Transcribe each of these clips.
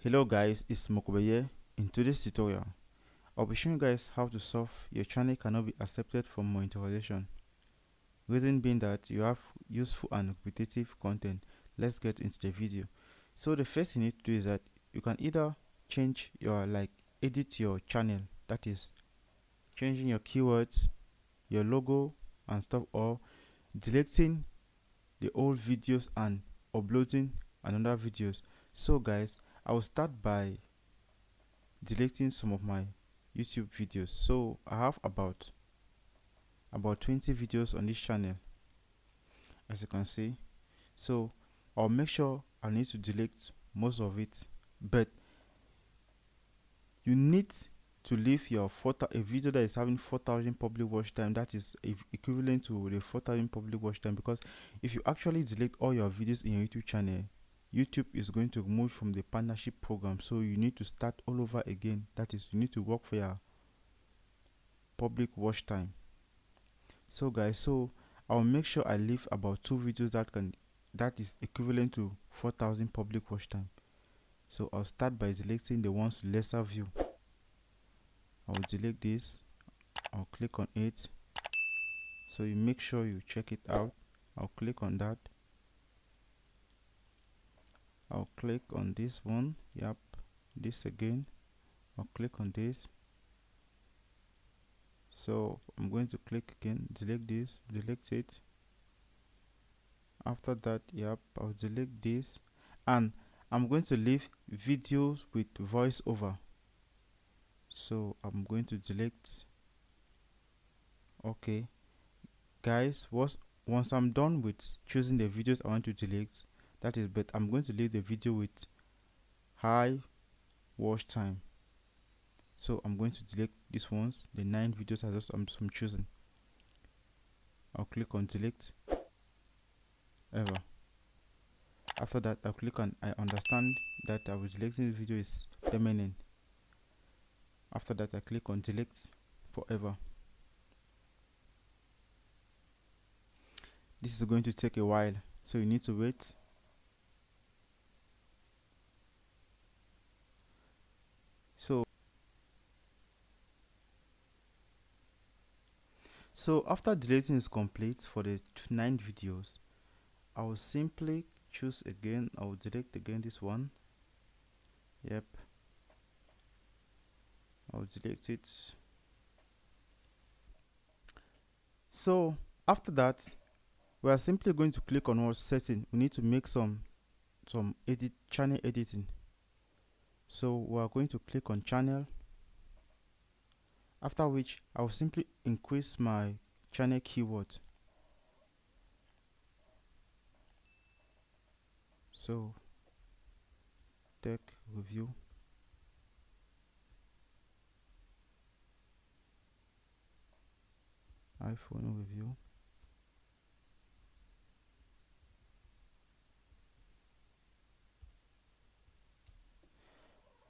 Hello guys, it's Mokobe here. In today's tutorial, I'll be showing you guys how to solve your channel cannot be accepted for monetization. Reason being that you have useful and repetitive content. Let's get into the video. So the first thing you need to do is that you can either change your edit your channel, that is changing your keywords, your logo and stuff, or deleting the old videos and uploading another videos. So guys, I will start by deleting some of my YouTube videos. So I have about 20 videos on this channel, as you can see. So I'll make sure I need to delete most of it, but you need to leave your a video that is having 4,000 public watch time, that is equivalent to the 4,000 public watch time, because if you actually delete all your videos in your YouTube channel, YouTube is going to remove from the partnership program. So you need to start all over again. That is, you need to work for your public watch time. So guys, so I'll make sure I leave about 2 videos that is equivalent to 4,000 public watch time. So I'll start by selecting the ones with lesser view. I'll delete this. I'll click on it. So you make sure you check it out. I'll click on that. I'll click on this one. Yep, this again. I'll click on this. So I'm going to click again, delete this, delete it. After that, yep, I'll delete this, and I'm going to leave videos with voiceover. So I'm going to delete. Okay guys, once I'm done with choosing the videos I want to delete, that is, but I'm going to leave the video with high watch time. So I'm going to delete these ones, the 9 videos I'm choosing. I'll click on delete ever. After that, I'll click on I understand that I was deleting the video is permanent. After that, I click on delete forever. This is going to take a while, so you need to wait. So after deleting is complete for the 9 videos, I will simply choose again. I will delete again this one. Yep, I'll delete it. So after that, we are simply going to click on what setting. We need to make some channel editing. So we are going to click on channel, after which I will simply increase my channel keyword. So tech review, iPhone review,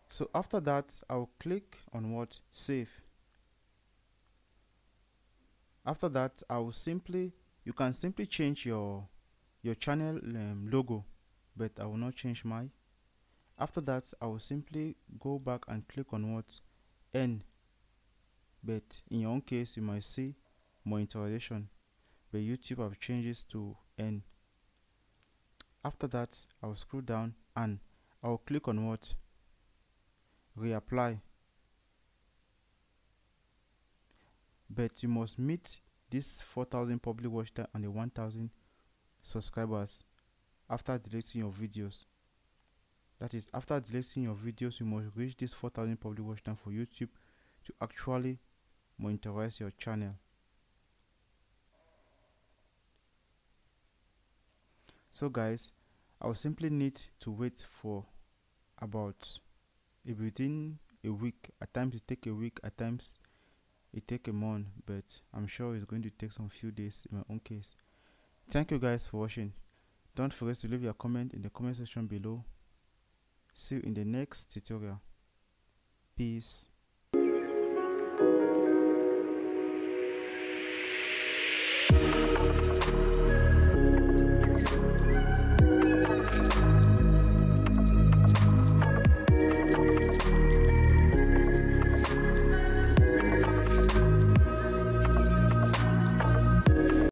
so after that I'll click on what save. After that, I will you can simply change your channel logo, but I will not change mine. After that, I will simply go back and click on what N, but in your own case you might see monetization, but YouTube have changed this to N. After that, I will scroll down and I will click on what reapply, but you must meet this 4,000 public watch time and the 1,000 subscribers after deleting your videos. That is, after deleting your videos, you must reach this 4,000 public watch time for YouTube to actually monetize your channel. So guys, I will simply need to wait for about within a week. At times it take a week, at times it take a month, but I'm sure it's going to take some few days in my own case. Thank you guys for watching. Don't forget to leave your comment in the comment section below. See you in the next tutorial. Peace.